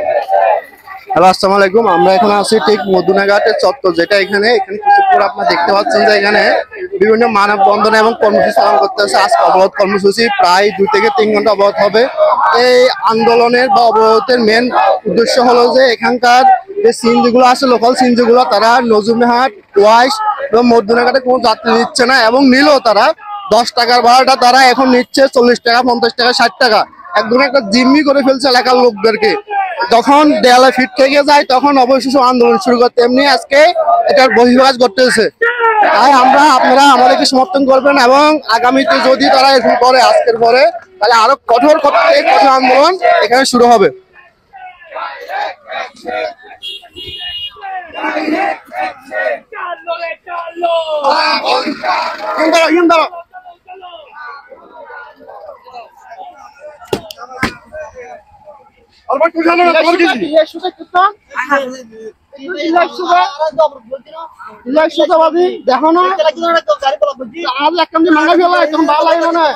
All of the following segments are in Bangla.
হ্যালো, আসসালামু আলাইকুম। আমরা এখন আছি ঠিক মদুনাঘাটের চত্বর, যেটা এখানে কিছু পর আপনারা দেখতে পাচ্ছেন যে এখানে বিভিন্ন মানববন্ধন এবং কর্মসূচি পালন করতেছে। আজকে অবরোধ কর্মসূচি প্রায় 2 থেকে 3 ঘন্টা অবরোধ হবে। এই আন্দোলনের বা অবরোধের মেন উদ্দেশ্য হলো যে এখানকার যে সিএনজিগুলো আছে, লোকাল সিএনজিগুলো, তারা নজরুলহাট, ওয়াইশ এবং মদুনাঘাটে কোনো যাত্রী নিচ্ছে না, এবং নিলেও তারা 10 টাকার ভাড়াটা তারা এখন নিচ্ছে 40 টাকা, 50 টাকা, 60 টাকা। একদম একটা জিম্মি করে ফেলছে এলাকার লোকদেরকে। যখন দেয়ালে ফিট থেকে যায় তখন অবশেষে আন্দোলন শুরু করতে, এমনি আজকে এটার বহিঃপ্রকাশ করতেছে। তাই আপনারা আমাদেরকে সমর্থন করবেন, এবং আগামীতে যদি তারা এরকম করে আজকের পরে, তাহলে আরো কঠোর আন্দোলন এখানে শুরু হবে। দেখো না আজ একটা মাঙ্গা ফেলা একদম ভালো লাগে না।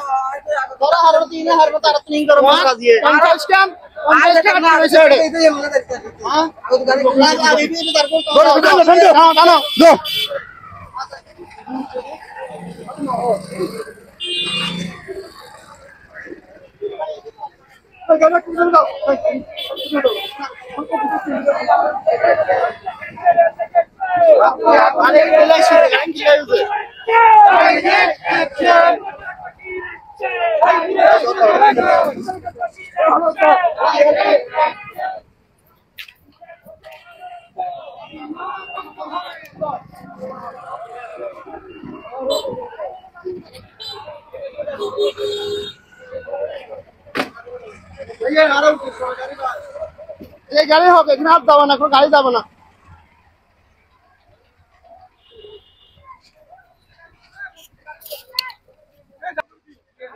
গাড়ি হবে, এখানে হাত যাবে না, কোনো গাড়ি যাবে না।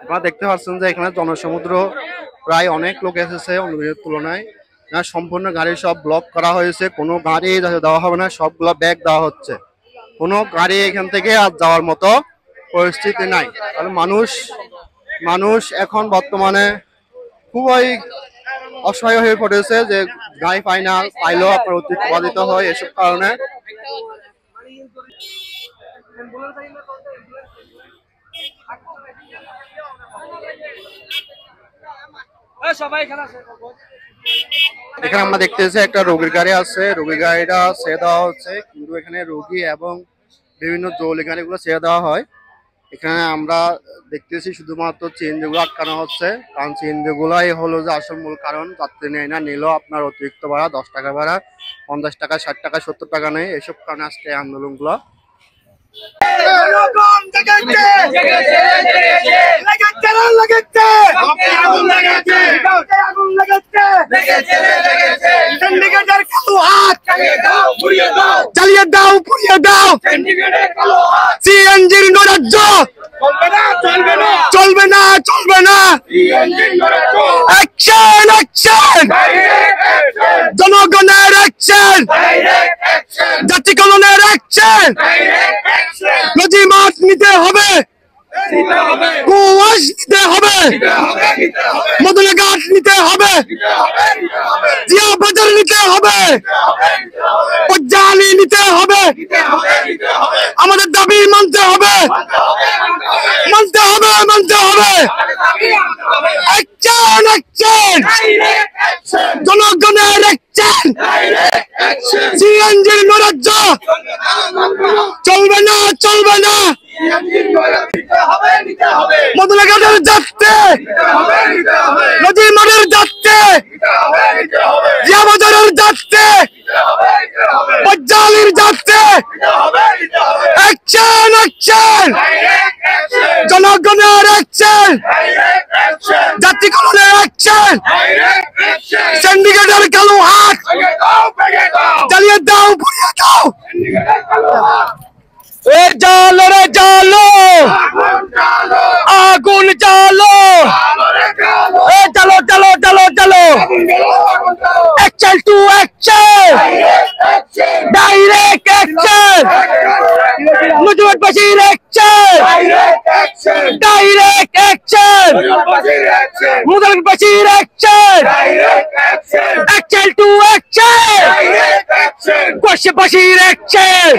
আপনারা দেখতে পাচ্ছেন যে এখানে জনসমুদ্র প্রায় অনেক লোক এসেছে অন্য দিনের তুলনায়। সম্পূর্ণ গাড়ি সব ব্লক করা হয়েছে, কোনো গাড়ি দেওয়া হবে না, সবগুলো ব্যাগ দেওয়া হচ্ছে। কোনো গাড়ি এখান থেকে আর যাওয়ার মতো পরিস্থিতি নাই। কারণ মানুষ এখন বর্তমানে খুবই অসহায় হয়ে পড়েছে, যে গাড়ি পাইলেও আপনার অতিরিক্ত বাধিত হয় এসব কারণে। এখানে আমরা দেখতেছি একটা রোগীর গাড়ি আছে, রোগীর গাড়িটা ছেড়ে দেওয়া হচ্ছে, কিন্তু এখানে রোগী এবং বিভিন্ন জরুরি গাড়িগুলো ছেড়ে দেওয়া হয়। এখানে আমরা দেখতেছি শুধুমাত্র সিএনজি গুলো আটকানো হচ্ছে, কারণ সিএনজি গুলাই হলো যে আসল মূল কারণ। যাত্রী নেয় না, নিলেও আপনার অতিরিক্ত ভাড়া 10 টাকা ভাড়া, 50 টাকা, 60 টাকা, 70 টাকা নেই। এসব কারণে আজকে আন্দোলন গুলো। চালিয়ে দাও, পুড়িয়ে দাও সিএনজির নৈরাজ্য। চলবে না, চলবে না। অ্যাকশন, অ্যাকশন, জনগণের অ্যাকশন, জাতিকলনের অ্যাকশন। নজিমাত নিতে হবে, কুয়াশ নিতে হবে, মদুনাঘাট নিতে হবে, জিয়া বাজার নিতে হবে, পজ্জালি নিতে হবে। আমাদের দাবি মানতে হবে, মানতে হবে, মানতে হবে। অ্যাকশন, অ্যাকশন, জনগণের অ্যাকশন। সিএনজির নৈরাজ্য চলবে না, চলবে না। মদুনাঘাটের যাত্রী, নদীমানের যাত্রী, জিয়া বাজারের যাত্রী, পজ্জালির যাত্রী। অ্যাকশন, অ্যাকশন, জনগণের অ্যাকশন, জাতিকলনের অ্যাকশন। সিন্ডিকেটের কালো হাত জ্বালিয়ে দাও, পুড়িয়ে দাও। এ জালো রে জালো, আগুন জালো, এ চলো চলো চলো চলো। Action to action, direct action. মুজিববাসীর অ্যাকশন, ডাইরেক্ট অ্যাকশন। মুজিববাসীর অ্যাকশন, অ্যাকশন টু দেশবাসীর একচেট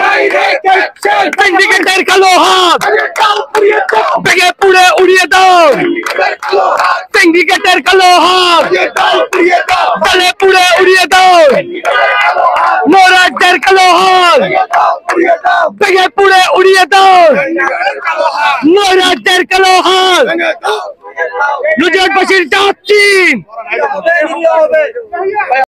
সিন্ডিকেটের কালো হাত ভেঙে পুড়ে উড়িয়ে দাও সিন্ডিকেটের কালো হাত তালে পুড়ে উড়িয়ে দাও নৈরাজ্যের কালো হাত ভেঙে পুড়ে উড়িয়ে দাও নৈরাজ্যের কালো হাত লুটেরাবাসীর চাচ্ছি